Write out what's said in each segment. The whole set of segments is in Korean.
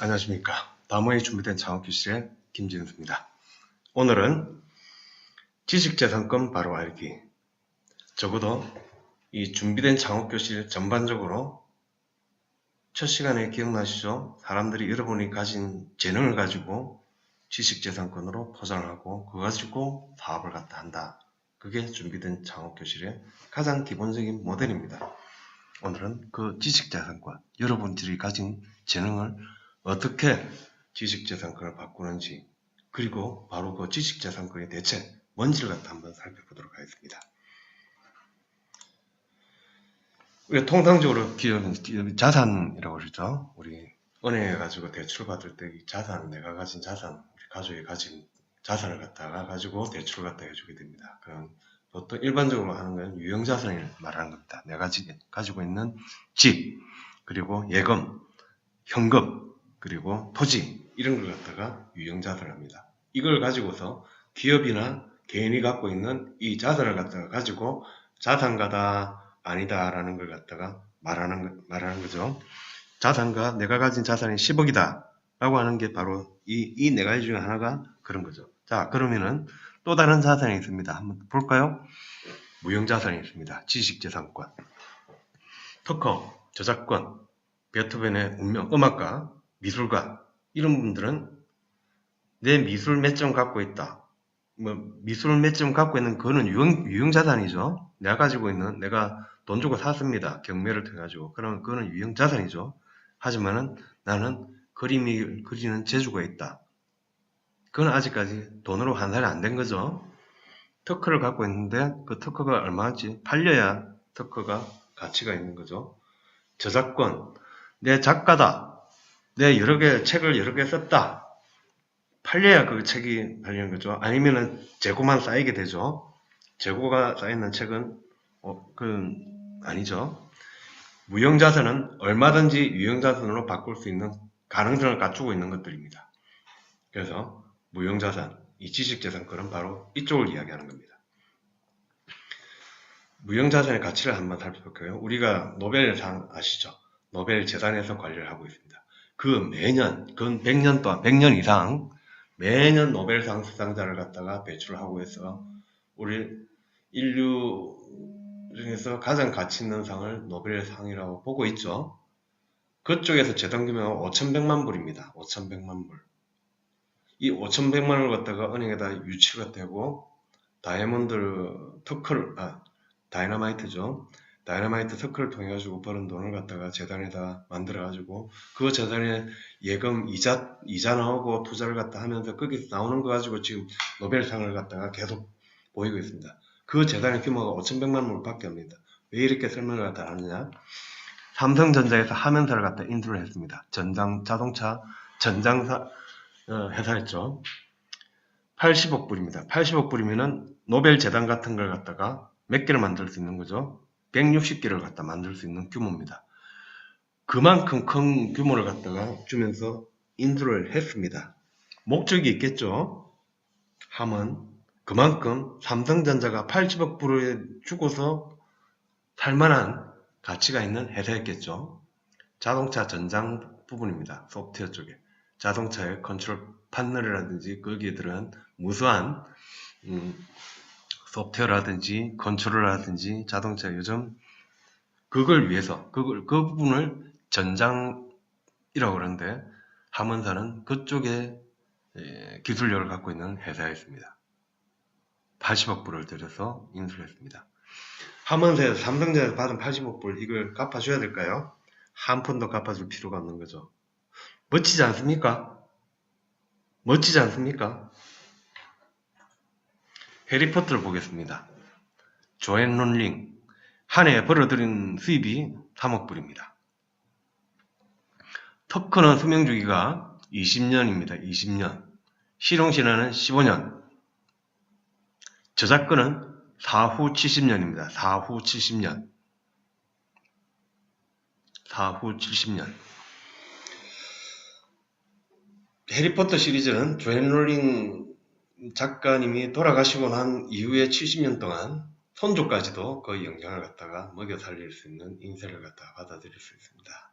안녕하십니까. 다모에 준비된 창업교실의 김진수입니다. 오늘은 지식재산권 바로 알기. 적어도 이 준비된 창업교실 전반적으로 첫 시간에 기억나시죠? 사람들이 여러분이 가진 재능을 가지고 지식재산권으로 포장을 하고 그거 가지고 사업을 갖다 한다. 그게 준비된 창업교실의 가장 기본적인 모델입니다. 오늘은 그 지식재산권, 여러분들이 가진 재능을 어떻게 지식재산권을 바꾸는지, 그리고 바로 그 지식재산권이 대체 뭔지를 갖다 한번 살펴보도록 하겠습니다. 우리가 통상적으로 자산이라고 그러죠. 우리 은행에 가지고 대출 받을 때 이 자산, 내가 가진 자산, 우리 가족이 가진 자산을 갖다가 가지고 대출을 갖다 해주게 됩니다. 그럼 보통 일반적으로 하는 건 유형자산을 말하는 겁니다. 내가 가지고 있는 집, 그리고 예금, 현금, 그리고 토지, 이런 걸 갖다가 유형자산을 합니다. 이걸 가지고서 기업이나 개인이 갖고 있는 이 자산을 갖다가 가지고 자산가다, 아니다 라는 걸 갖다가 말하는 거죠. 자산가, 내가 가진 자산이 10억이다 라고 하는 게 바로 이 네 가지 중에 하나가 그런 거죠. 자, 그러면은 또 다른 자산이 있습니다. 한번 볼까요? 무형자산이 있습니다. 지식재산권, 특허, 저작권, 베토벤의 운명, 음악가, 미술가, 이런 분들은 내 미술 몇 점 갖고 있다. 미술 몇 점 갖고 있는 그거는 유형자산이죠. 내가 가지고 있는, 내가 돈 주고 샀습니다. 경매를 통해가지고. 그러면 그거는 유형자산이죠. 하지만은 나는 그림이 그리는 재주가 있다. 그건 아직까지 돈으로 환산이 안 된 거죠. 특허를 갖고 있는데 그 특허가 얼마인지 팔려야 특허가 가치가 있는 거죠. 저작권, 내 작가다. 내 책을 여러 개 썼다. 팔려야 그 책이 팔리는 거죠. 아니면은 재고만 쌓이게 되죠. 재고가 쌓이는 책은 그건 아니죠. 무형자산은 얼마든지 유형자산으로 바꿀 수 있는 가능성을 갖추고 있는 것들입니다. 그래서 무형자산, 이 지식재산권은 바로 이쪽을 이야기하는 겁니다. 무형자산의 가치를 한번 살펴볼까요? 우리가 노벨상 아시죠? 노벨 재단에서 관리를 하고 있습니다. 그 매년, 그건 100년 동안, 100년 이상 매년 노벨상 수상자를 갖다가 배출을 하고 해서 우리 인류 중에서 가장 가치 있는 상을 노벨상이라고 보고 있죠. 그쪽에서 재단 규모가 5,100만 불입니다. 5,100만 불. 이 5,100만 원을 갖다가 은행에다 유치가 되고 다이아몬드 특허를, 다이너마이트죠. 다이너마이트 특허를 통해 가지고 버는 돈을 갖다가 재단에다 만들어 가지고 그 재단에 예금 이자 나오고 투자를 갖다 하면서 거기서 나오는 거 가지고 지금 노벨상을 갖다가 계속 보이고 있습니다. 그 재단의 규모가 5,100만 불밖에 없습니다. 왜 이렇게 설명을 갖다 하느냐? 삼성전자에서 하면사를 갖다 인수를 했습니다. 자동차 전장사 회사였죠. 80억 불입니다. 80억 불이면은 노벨 재단 같은 걸 갖다가 몇 개를 만들 수 있는 거죠? 160개를 갖다 만들 수 있는 규모입니다. 그만큼 큰 규모를 갖다가 주면서 인수를 했습니다. 목적이 있겠죠? 하면 그만큼 삼성전자가 80억 불에 주고서 살만한 가치가 있는 회사였겠죠. 자동차 전장 부분입니다. 소프트웨어 쪽에. 자동차의 컨트롤 패널이라든지 거기에 들어간 무수한 소프트웨어라든지 컨트롤러라든지 자동차 요즘 그걸 위해서 그 부분을 전장이라고 그러는데 하먼사는 그쪽에 기술력을 갖고 있는 회사였습니다. 80억 불을 들여서 인수를 했습니다. 하먼사에서 삼성전자에서 받은 80억 불 이걸 갚아줘야 될까요? 한 푼도 갚아줄 필요가 없는 거죠. 멋지지 않습니까? 멋지지 않습니까? 해리포터를 보겠습니다. 조앤 롤링, 한 해에 벌어들인 수입이 3억 불입니다. 특허는 수명주기가 20년입니다. 20년. 실용시간은 15년. 저작권은 사후 70년입니다. 사후 70년. 사후 70년. 해리포터 시리즈는 조앤 롤링 작가님이 돌아가시고 난 이후에 70년 동안 손주까지도 그 영향을 갖다가 먹여 살릴 수 있는 인쇄를 갖다가 받아들일 수 있습니다.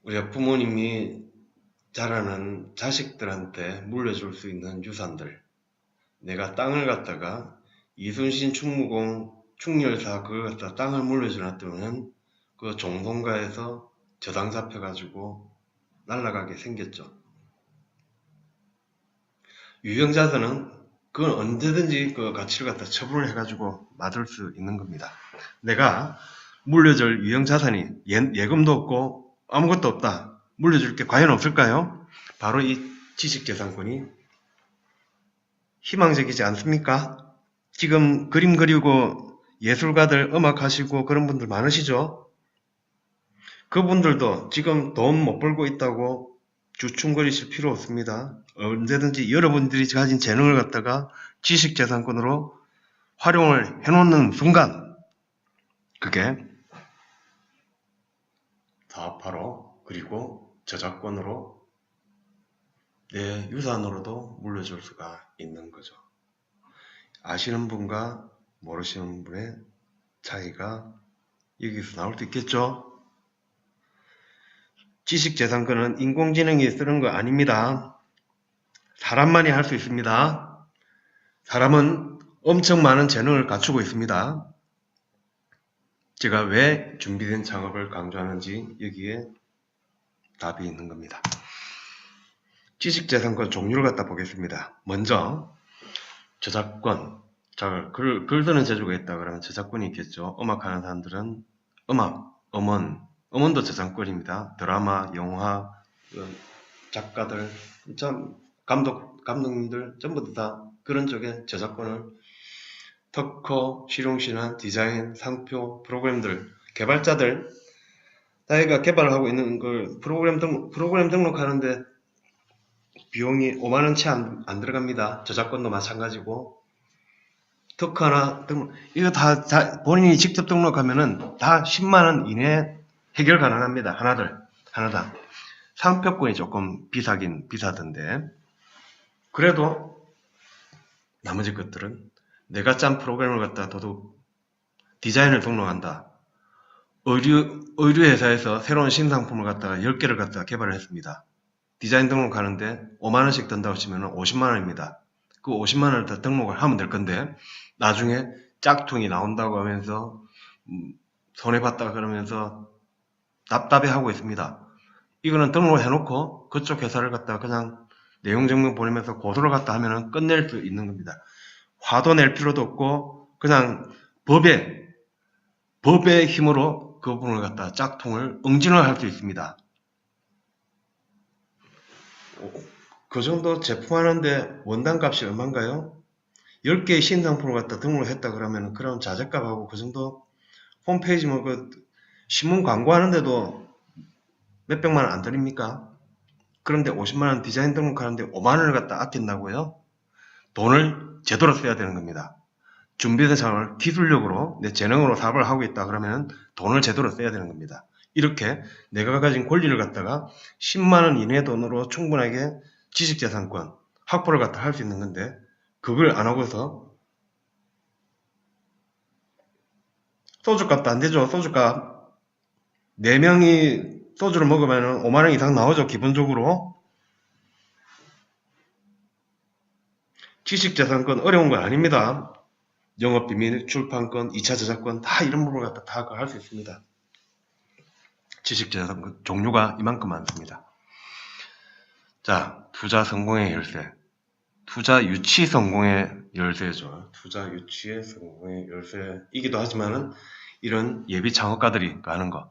우리가 부모님이 자라는 자식들한테 물려줄 수 있는 유산들. 내가 땅을 갖다가 이순신 충무공 충렬사 그걸 갖다 땅을 물려주놨더니 그 종송가에서 저당 잡혀가지고 날아가게 생겼죠. 유형자산은 그건 언제든지 그 가치를 갖다 처분을 해가지고 받을 수 있는 겁니다. 내가 물려줄 유형자산이 예금도 없고 아무것도 없다. 물려줄 게 과연 없을까요? 바로 이 지식재산권이 희망적이지 않습니까? 지금 그림 그리고 예술가들 음악 하시고 그런 분들 많으시죠? 그분들도 지금 돈 못 벌고 있다고 주춤거리실 필요 없습니다. 언제든지 여러분들이 가진 재능을 갖다가 지식재산권으로 활용을 해놓는 순간 그게 사업화로 그리고 저작권으로 내 유산으로도 물려줄 수가 있는 거죠. 아시는 분과 모르시는 분의 차이가 여기서 나올 수 있겠죠? 지식재산권은 인공지능이 쓰는 거 아닙니다. 사람만이 할 수 있습니다. 사람은 엄청 많은 재능을 갖추고 있습니다. 제가 왜 준비된 창업을 강조하는지 여기에 답이 있는 겁니다. 지식재산권 종류를 갖다 보겠습니다. 먼저 저작권. 자, 글 쓰는 재주가 있다 그러면 저작권이 있겠죠. 음악하는 사람들은 음원도 저작권입니다. 드라마, 영화, 작가들, 감독님들 전부 다 그런 쪽에 저작권을 특허, 실용신안, 디자인, 상표, 프로그램들, 개발자들 자기가 개발하고 있는 걸 프로그램 등록하는데 비용이 5만원 채 안 들어갑니다. 저작권도 마찬가지고 특허나 등록 이거 다 본인이 직접 등록하면은 다 10만원 이내에 해결 가능합니다. 하나당. 상표권이 조금 비싸긴 비싸던데 그래도 나머지 것들은 내가 짠 프로그램을 갖다 더더욱 디자인을 등록한다. 의류 회사에서 새로운 신상품을 갖다가 10개를 갖다가 개발을 했습니다. 디자인 등록하는데 5만원씩 든다고 치면 50만원입니다. 그 50만원을 다 등록을 하면 될 건데 나중에 짝퉁이 나온다고 하면서 손해봤다 그러면서 답답해하고 있습니다. 이거는 등록을 해놓고 그쪽 회사를 갖다가 그냥 내용 증명 보내면서 고소를 갖다 하면은 끝낼 수 있는 겁니다. 화도 낼 필요도 없고 그냥 법의 힘으로 그 부분을 갖다가 짝퉁을 응징을 할 수 있습니다. 그 정도 제품하는데 원단 값이 얼마인가요? 10개의 신상품을 갖다 등록을 했다 그러면 그런 자재값하고 그 정도 홈페이지 뭐 그 신문 광고하는데도 몇백만 원 안 드립니까? 그런데 50만원 디자인 등록하는데 5만원을 갖다 아낀다고요? 돈을 제대로 써야 되는 겁니다. 준비된 상황을 기술력으로 내 재능으로 사업을 하고 있다 그러면 돈을 제대로 써야 되는 겁니다. 이렇게 내가 가진 권리를 갖다가 10만원 이내 돈으로 충분하게 지식재산권 확보를 갖다 할 수 있는 건데 그걸 안 하고서 소주값도 안 되죠. 소주값 4명이 소주를 먹으면 5만원 이상 나오죠. 기본적으로. 지식재산권 어려운 건 아닙니다. 영업비밀, 출판권, 2차 저작권 다 이런 부분을 갖다 다 할 수 있습니다. 지식재산권 종류가 이만큼 많습니다. 자, 투자 성공의 열쇠. 투자 유치 성공의 열쇠죠. 투자 유치의 성공의 열쇠이기도 하지만은 이런 예비 창업가들이 하는 거.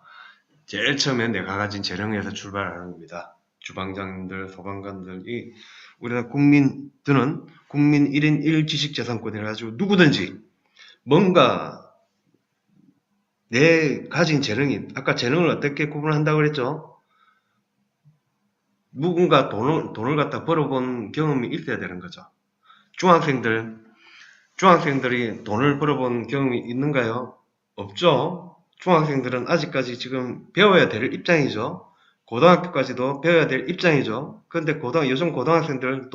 제일 처음에 내가 가진 재능에서 출발하는 겁니다. 주방장님들, 소방관들, 우리나라 국민들은 국민 1인 1 지식재산권을 가지고 누구든지 뭔가 내 가진 재능이, 아까 재능을 어떻게 구분한다고 그랬죠? 누군가 돈을 갖다 벌어본 경험이 있어야 되는 거죠. 중학생들이 돈을 벌어본 경험이 있는가요? 없죠? 중학생들은 아직까지 지금 배워야 될 입장이죠. 고등학교까지도 배워야 될 입장이죠. 그런데 요즘 고등학생들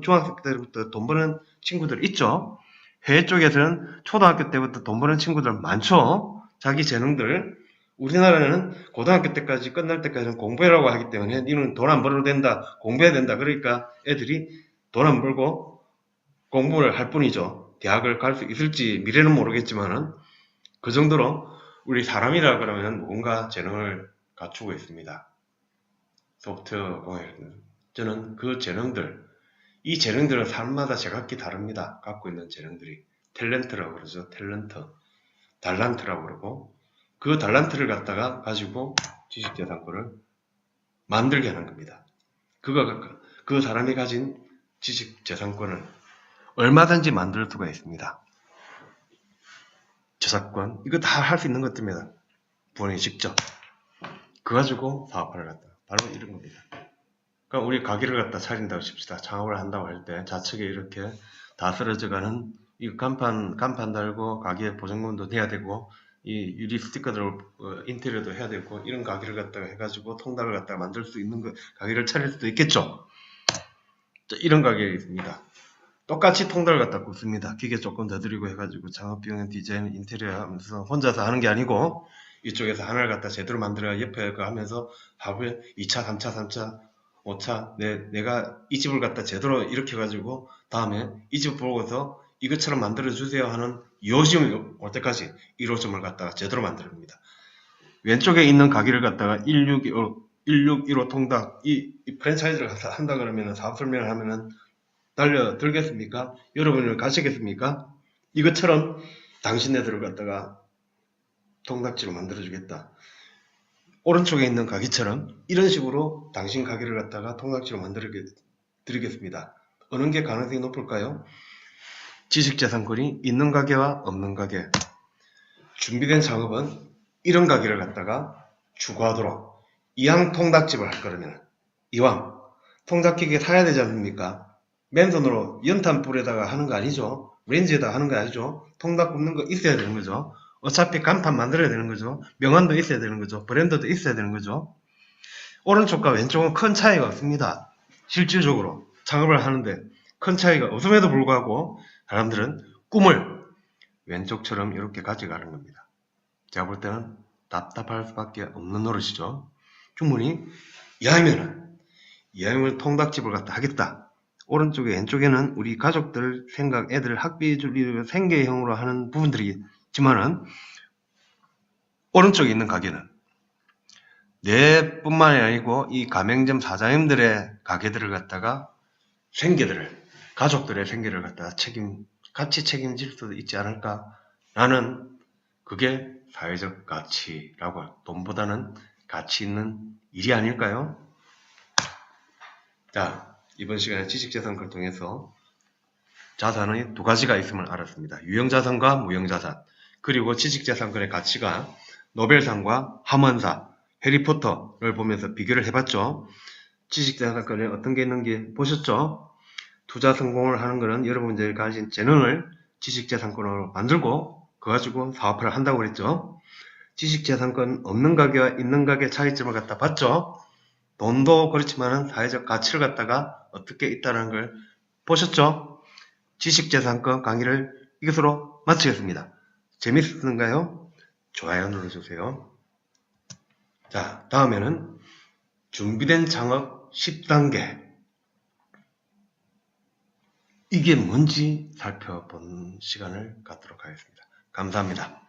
중학생 때부터 돈 버는 친구들 있죠. 해외 쪽에서는 초등학교 때부터 돈 버는 친구들 많죠. 자기 재능들 우리나라는 고등학교 때까지 끝날 때까지는 공부해라고 하기 때문에 이는 돈 안 벌어도 된다, 공부해야 된다. 그러니까 애들이 돈 안 벌고 공부를 할 뿐이죠. 대학을 갈 수 있을지 미래는 모르겠지만은 그 정도로 우리 사람이라 그러면 뭔가 재능을 갖추고 있습니다. 소프트웨어 공학에는 저는 그 재능들, 이 재능들은 사람마다 제각기 다릅니다. 갖고 있는 재능들이 탤런트라고 그러죠. 탤런트, 달란트라고 그러고 그 달란트를 갖다가 가지고 지식재산권을 만들게 하는 겁니다. 그 사람이 가진 지식재산권을 얼마든지 만들 수가 있습니다. 저작권 이거 다 할 수 있는 것들입니다. 본인이 직접 그거 가지고 사업화를 갖다 바로 이런 겁니다. 그러니까 우리 가게를 갖다 차린다고 칩시다. 창업을 한다고 할 때 좌측에 이렇게 다 쓰러져가는 이 간판 달고 가게 보증금도 내야 되고 이 유리 스티커들 인테리어도 해야 되고 이런 가게를 갖다가 해가지고 통닭을 갖다가 만들 수 있는 가게를 차릴 수도 있겠죠. 이런 가게가 있습니다. 똑같이 통닭을 갖다 굽습니다. 기계 조금 더 들이고 해가지고 창업비용, 디자인, 인테리어 하면서 혼자서 하는 게 아니고 이쪽에서 하나를 갖다 제대로 만들어 옆에 거 하면서 하루에 2차, 3차, 3차, 5차 내가 이 집을 갖다 제대로 이렇게 해가지고 다음에 이 집 보고서 이것처럼 만들어 주세요 하는 요즘을 올 때까지 1호점을 갖다가 제대로 만듭니다. 왼쪽에 있는 가게를 갖다가 1615 통닭 이 프랜차이즈를 한다 그러면 사업 설명을 하면은 달려들겠습니까? 여러분을 가시겠습니까? 이것처럼 당신네들을 갖다가 통닭집을 만들어주겠다. 오른쪽에 있는 가게처럼 이런 식으로 당신 가게를 갖다가 통닭집으로 만들어드리겠습니다. 어느 게 가능성이 높을까요? 지식재산권이 있는 가게와 없는 가게. 준비된 작업은 이런 가게를 갖다가 추구하도록 이왕 통닭집을 할 거라면 이왕 통닭기계 사야 되지 않습니까? 맨손으로 연탄불에다가 하는 거 아니죠? 렌즈에다가 하는 거 아니죠? 통닭 굽는 거 있어야 되는 거죠? 어차피 간판 만들어야 되는 거죠? 명함도 있어야 되는 거죠? 브랜드도 있어야 되는 거죠? 오른쪽과 왼쪽은 큰 차이가 없습니다. 실질적으로 창업을 하는데 큰 차이가 없음에도 불구하고 사람들은 꿈을 왼쪽처럼 이렇게 가져가는 겁니다. 제가 볼 때는 답답할 수밖에 없는 노릇이죠. 충분히 이왕이면 통닭집을 갖다 하겠다. 오른쪽에 왼쪽에는 우리 가족들 생각, 애들 학비 줄이고 생계형으로 하는 부분들이 있지만은 오른쪽에 있는 가게는 내뿐만이 아니고 이 가맹점 사장님들의 가게들을 갖다가 가족들의 생계를 갖다가 같이 책임질 수도 있지 않을까라는 그게 사회적 가치라고 돈보다는 가치 있는 일이 아닐까요? 자, 이번 시간에 지식재산권을 통해서 자산의 두 가지가 있음을 알았습니다. 유형자산과 무형자산. 그리고 지식재산권의 가치가 노벨상과 함원사, 해리포터를 보면서 비교를 해봤죠. 지식재산권에 어떤 게 있는지 보셨죠? 투자 성공을 하는 것은 여러분들이 가진 재능을 지식재산권으로 만들고 그거 가지고 사업화를 한다고 그랬죠. 지식재산권 없는 가게와 있는 가게 차이점을 갖다 봤죠. 돈도 그렇지만 사회적 가치를 갖다가 어떻게 있다는 걸 보셨죠? 지식재산권 강의를 이것으로 마치겠습니다. 재밌었는가요? 좋아요 눌러주세요. 자, 다음에는 준비된 창업 10단계 이게 뭔지 살펴본 시간을 갖도록 하겠습니다. 감사합니다.